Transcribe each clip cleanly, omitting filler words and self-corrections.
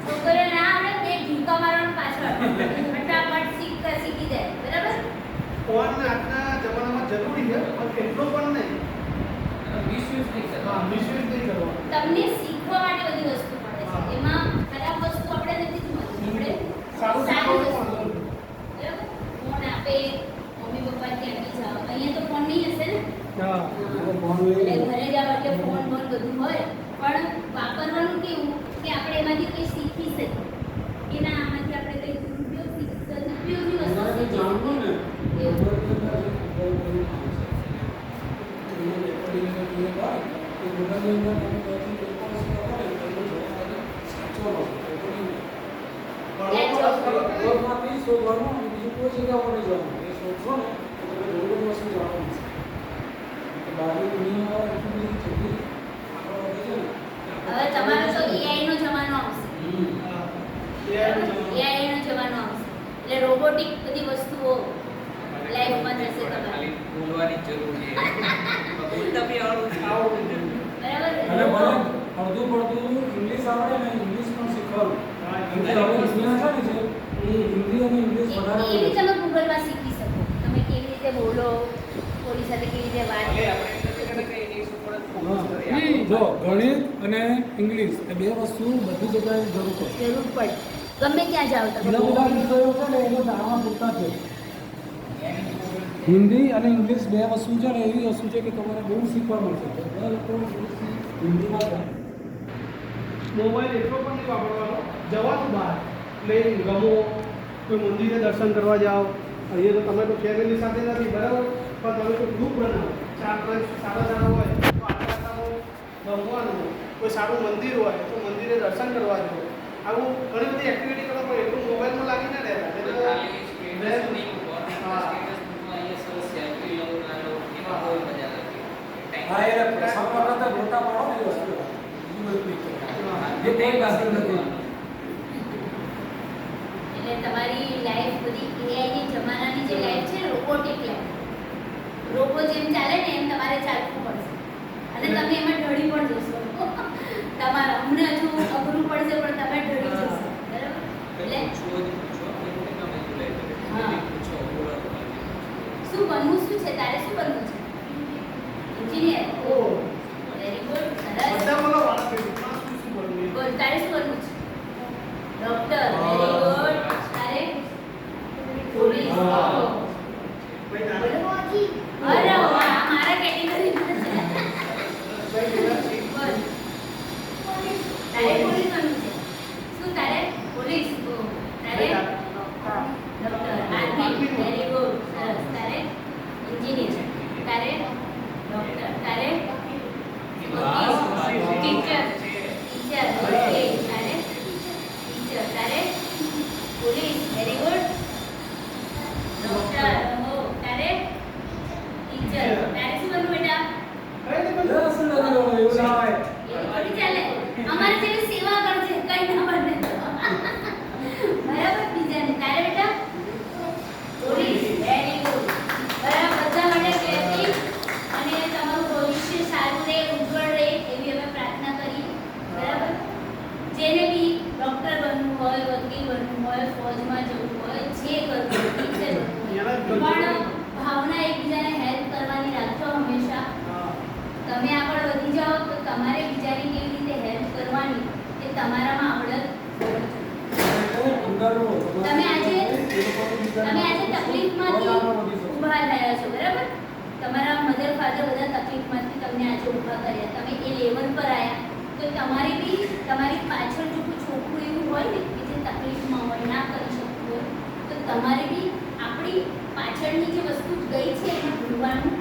છોકરીઓ ના આવડે તે ઢીકા મારવાનું પાછળ ફટાફટ શીખી જાય બરાબર. ફોન આજના જમાનામાં જરૂરી છે પણ એટલો પણ નહીં. મિસયુઝ નહીં કરવો. હા, મિસયુઝ નહીં કરવો. તમને શીખવા માટે બધી વસ્તુ મળે છે. એમાં ખરાબ વસ્તુ આપણે નથી જોવાની. આપણે સારું વસ્તુ બરાબર. ફોન આપે મમ્મી પપ્પા ક્યાંથી જાઓ અહીંયા તો ફોન નહીં હશે ને. હા, એટલે ઘરે જાવ એટલે ફોન બોન બધું હોય પણ વાપરવાનું કેવું કે આપણે એમાંથી કંઈ શીખી શકીએ કે ના આમાંથી આપણે કંઈ ઉપયોગી વસ્તુ શીખી હવે તમારો તો AI નો જમાનો આવશે. AI નો જમાનો આવશે એટલે રોબોટિક બધી વસ્તુઓ લાઈફમાં થશે તમારે. બોલવાની જરૂર છે. બોલતા બી આવડવું જોઈએ. બરાબર. અને મને અડધું પડતું ઇંગ્લિશ આવડે ને ઇંગ્લિશ પણ શીખવાડું. કેમ કે હવે દુનિયા છે ને એ હિન્દી અને ઇંગ્લિશ વધારે એ બી તમે ગૂગલમાં શીખી શકો. તમે કેવી રીતે બોલો, કોની સાથે કેવી રીતે વાત એટલે કરો. આપણે એમ નથી કહેતા કે એની ઉપર જ ફોકસ કરીએ. જો ગણિત અને ઇંગ્લિશ એ બે વસ્તુ બધી જગ્યાએ જરૂર પડે. જરૂર પડે. ગમે ત્યાં જાઓ તમે. બીજા બધા વિષયો છે ને એને જાણવા પૂરતા છે. હિન્દી અને ઇંગ્લિશ બે વસ્તુ છે ને એવી વસ્તુ છે કે તમારે બહુ શીખવા મળશે. બધા લોકો હિન્દીમાં જાય. મોબાઈલ એટલો પણ નહીં વાપરવાનો. જવાનું બહાર પ્લેન ગમો, કોઈ મંદિરે દર્શન કરવા જાઓ. અહીંયા તો તમે તો ફેમિલી સાથે નથી બરાબર, પણ તમે કોઈ ગ્રુપ બનાવો, 4-5 સારા જણા હોય તો આટલામાં ગમવાનું હોય. કોઈ સારું મંદિર હોય તો મંદિરે દર્શન કરવા જાઓ. આવું ઘણી બધી એક્ટિવિટી કરો પણ એટલું મોબાઈલમાં લાગી ના રહેતા. ખાલી સ્ટેટસ નહીં મૂકવાનું. સ્ટેટસ મૂકવા અહીંયા સરસ સેલ્ફી લઉં ના લઉં એમાં બહુ મજા લાગે. હા એ પ્રસંગ કરતા મોટા પાડો ને એ વસ્તુ એ તે પાસે નથી. એટલે તમારી લાઈફ બધી AI ની જમાનાની જે લાઈફ છે રોબોટિક લાઈફ. રોબો જેમ ચાલે ને એમ તમારે ચાલવું પડશે. અને તમે એમાં ઢળી પણ જશો. તમારે અમને હજુ અઘરું પડશે પણ તમે ઢળી જશો. બરાબર. એટલે પૂછો જ પૂછો. એમને ગમે તે લઈ લે. હા. પૂછો બોલો. શું બનવું શું છે તારે શું બનવું છે? એન્જિનિયર. ઓ વેરી ગુડ. સરસ. બધા બોલો વાળા પેટમાં શું બોલવું. બોલ તારે શું બનવું છે? ડોક્ટર. Very good. તારે પોલીસ. હા. ભાઈ તારે અરે વાહ મારા કેટેગરીમાં છે. બોલ. તારે પોલીસ બનવું છે. શું તારે? પોલીસ. તારે ડોક્ટર. આર્મી. Very good. સરસ. તારે એન્જિનિયર. તારે ડોક્ટર. તારે ટીચર. ટીચર. ઓકે. તારે ટીચર. તારે પોલીસ. Very good. ડોક્ટર. હો. તારે ટીચર. તારે શું બનવું બેટા? દસ નથી એવું ના હોય. એવું થોડી ચાલે. અમારે જેવી સેવા કરજે કઈ ના બને તો. બરાબર. બીજાને તારે બેટા પોલીસ. Very good. બરાબર. બધા માટે ક્લેપિંગ. અને તમારું ભવિષ્ય સારું રહે, ઉજ્જવળ રહે એવી અમે પ્રાર્થના કરીએ. બરાબર. જેને બી ડોક્ટર બનવું હોય, વકીલ બનવું હોય, ફોજમાં જવું હોય, જે કરવું હોય, ટીચર બનવું હોય, પણ ભાવના એકબીજાને હેલ્પ કરવાની રાખજો હંમેશા. તમે આગળ વધી જાઓ તો તમારે બીજાની કેવી રીતે હેલ્પ કરવાની એ તમારામાં આવડત હોવી જોઈએ. તમે આજે તકલીફમાંથી ઊભા થયા છો બરાબર. તમારા મધર ફાધર બધા તકલીફમાંથી તમને આજે ઊભા કર્યા. તમે એ લેવલ પર આવ્યા તો તમારે બી તમારી પાછળ જો કોઈ છોકરું એવું હોય ને કે જે તકલીફમાં હોય, ના કરી શકતું હોય, તો તમારે બી આપણી પાછળની જે વસ્તુ ગઈ છે એને ભૂલવાનું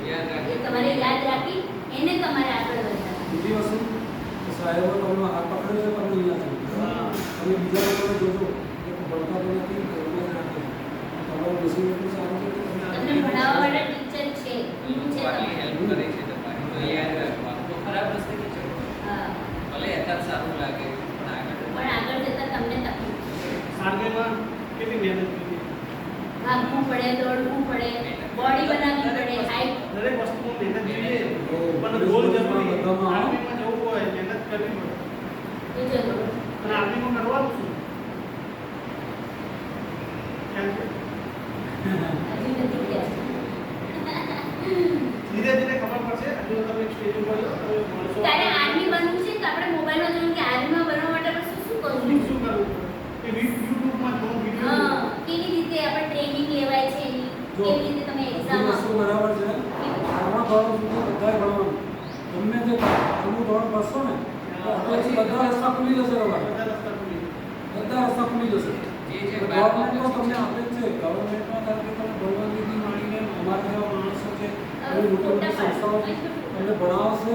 યાદ નહીં. રાખી. એ તમારે યાદ રાખી એને તમારે આગળ વધારવાનું. બીજી વસ્તુ સાહેબો તમને હાથ પકડે છે પણ નહીં આવે. અને બીજા લોકોને જોજો કે ભણતા તો નથી ભણવા જ રાખે. તમારું બેસી એટલું સારું છે કે તમને ભણાવવા વાળા ટીચર છે. આટલી હેલ્પ કરે છે તમારી તો યાદ રાખવાનું. તો ખરાબ રસ્તે નહીં ચડવાનું. હા. ભલે અત્યારે સારું લાગે પણ આગળ પણ આગળ જતા તમને તકલીફ થશે. આર્મીમાં કેટલી મહેનત કરી. ભાગવું પડે, દોડવું પડે, બોડી બનાવવી પડે, હાઈટ. દરેક વસ્તુમાં મહેનત જોઈએ પણ ગોલ જરૂરી. આર્મીમાં જવું હોય મહેનત કરવી પડે. એ જરૂર. અને આર્મીમાં હજી નથી ગયા. ધીરે ધીરે ખબર પડશે. હજુ તો તમે એક સ્ટેજ ઉપર છો, તમે માણસો તારે આર્મી બનવું છે તો આપણે મોબાઈલમાં જોયું કે આર્મીમાં બનવા માટે આપણે શું કરવું શું કરવું કે યુટ્યુબમાં જો વિડીયો હા કેવી રીતે આપણે ટ્રેનિંગ લેવાય છે એની જો, કેવી રીતે તમે બધી એક્ઝામ વસ્તુ બરાબર છે. આમાં ધોરણ સુધી બધાય ભણવાનું. તમને જે આનું ધોરણ ભણશો ને તો પછી બધા રસ્તા ખુલી જશે તમારા. બધા રસ્તા ખુલી જાય. બધા રસ્તા ખુલી જશે. જે છે ગવર્મેન્ટ તો તમને આપે જ છે. ગવર્મેન્ટમાં ધારો કે તમે ભણવાથી માંડીને અમારા જેવા માણસો છે, એવી મોટી મોટી સંસ્થાઓ તમને ભણાવશે.